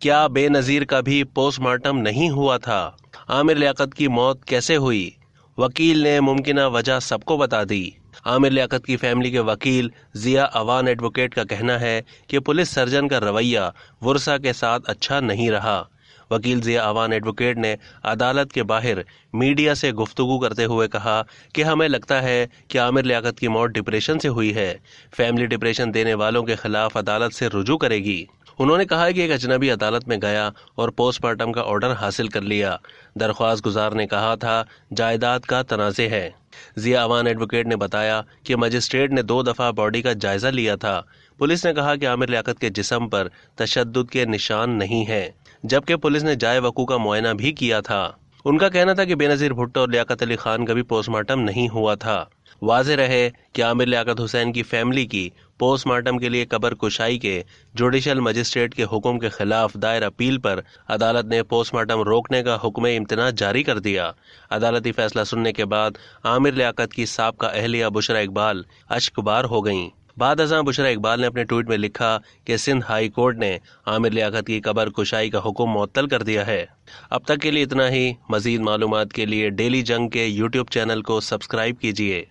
کیا بے نظیر کا بھی پوسٹ مارٹم نہیں ہوا تھا؟ عامر لیاقت کی موت کیسے ہوئی؟ وکیل نے ممکنہ وجہ سب کو بتا دی۔ عامر لیاقت کی فیملی کے وکیل ضیاء عوان ایڈوکیٹ کا کہنا ہے کہ پولیس سرجن کا رویہ ورثا کے ساتھ اچھا نہیں رہا۔ وکیل ضیاء عوان ایڈوکیٹ نے عدالت کے باہر میڈیا سے گفتگو کرتے ہوئے کہا کہ ہمیں لگتا ہے کہ عامر لیاقت کی موت ڈپریشن سے ہوئی ہے۔ فیملی ڈپریشن دینے والوں کے خلاف عدالت سے رجوع کرے گی۔ انہوں نے کہا کہ ایک اجنبی عدالت میں گیا اور پوسٹ مارٹم کا آرڈر حاصل کر لیا۔ درخواست گزار نے کہا تھا جائیداد کا تنازع ہے۔ ضیاء عوان ایڈوکیٹ نے بتایا کہ مجسٹریٹ نے 2 دفعہ باڈی کا جائزہ لیا تھا۔ پولیس نے کہا کہ عامر لیاقت کے جسم پر تشدد کے نشان نہیں ہیں، جبکہ پولیس نے جائے وقوع کا معائنہ بھی کیا تھا۔ ان کا کہنا تھا کہ بے نظیر بھٹو اور لیاقت علی خان کا بھی پوسٹ مارٹم نہیں ہوا تھا۔ واضح رہے کہ عامر لیاقت حسین کی فیملی کی پوسٹ مارٹم کے لیے قبر کشائی کے جوڈیشل مجسٹریٹ کے حکم کے خلاف دائر اپیل پر عدالت نے پوسٹ مارٹم روکنے کا حکم امتناع جاری کر دیا۔ عدالتی فیصلہ سننے کے بعد عامر لیاقت کی سابقہ اہلیہ بشرا اقبال اشکبار ہو گئیں۔ بعد ازاں بشرا اقبال نے اپنے ٹویٹ میں لکھا کہ سندھ ہائی کورٹ نے عامر لیاقت کی قبر کشائی کا حکم معطل کر دیا ہے۔ اب تک کے لیے اتنا ہی۔ مزید معلومات کے لیے ڈیلی جنگ کے یوٹیوب چینل کو سبسکرائب کیجیے۔